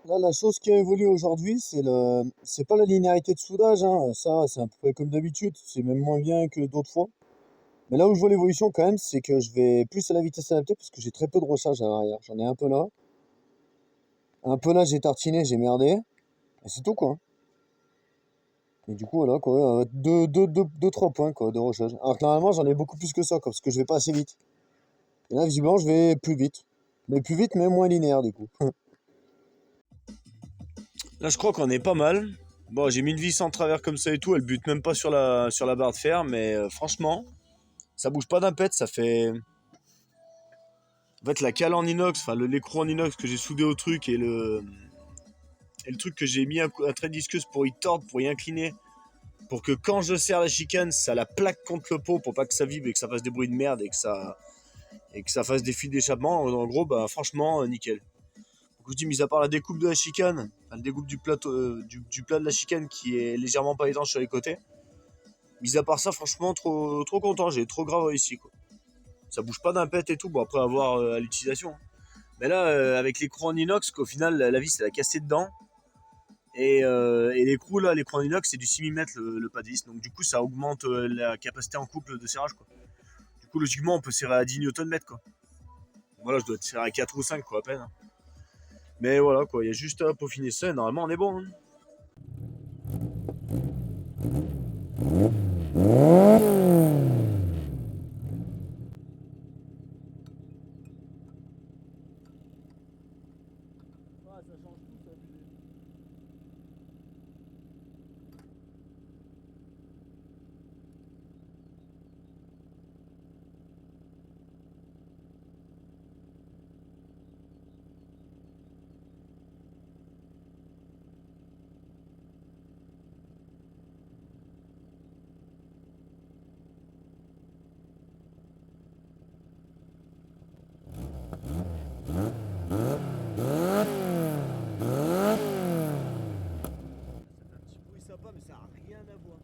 Là, la chose qui a évolué aujourd'hui, c'est pas la linéarité de soudage, hein. Ça, c'est à peu près comme d'habitude. C'est même moins bien que d'autres fois. Mais là où je vois l'évolution quand même, c'est que je vais plus à la vitesse adaptée parce que j'ai très peu de recharge à l'arrière. J'en ai un peu là. Un peu là, j'ai tartiné, j'ai merdé. Et c'est tout, quoi. Et du coup, voilà, quoi. 3 points, quoi, de recharge. Alors que normalement, j'en ai beaucoup plus que ça, quoi, parce que je vais pas assez vite. Et là, visiblement, je vais plus vite. Mais plus vite, mais moins linéaire, du coup. Là, je crois qu'on est pas mal. Bon, j'ai mis une vis en travers comme ça et tout. Elle bute même pas sur la barre de fer. Mais franchement, ça bouge pas d'un pet. Ça fait. En fait, la cale en inox, enfin, l'écrou en inox que j'ai soudé au truc et le truc que j'ai mis un trait disqueuse pour y tordre, pour y incliner. Pour que quand je serre la chicane, ça la plaque contre le pot pour pas que ça vibre et que ça fasse des bruits de merde et que ça fasse des fils d'échappement. En gros, bah, franchement, nickel. Donc, je dis, mis à part la découpe de la chicane, enfin, la découpe du, plateau, du plat de la chicane qui est légèrement pas étanche sur les côtés, mis à part ça, franchement, trop content. J'ai trop grave réussi, quoi. Ça bouge pas d'un pet et tout, bon, après avoir à l'utilisation. Mais là, avec l'écrou en inox, qu'au final, la vis, elle a cassé dedans. Et l'écrou, là, l'écrou en inox, c'est du 6 mm le pas de vis. Donc, du coup, ça augmente la capacité en couple de serrage, quoi. Du coup, logiquement, on peut serrer à 10 Nm, quoi. Voilà, je dois tirer à 4 ou 5, quoi, à peine. Mais voilà, quoi, il y a juste à peaufiner ça et normalement, on est bon, hein. Ah, ça change tout, c'est abusé. Ça fait un petit bruit sympa, mais ça a rien à voir.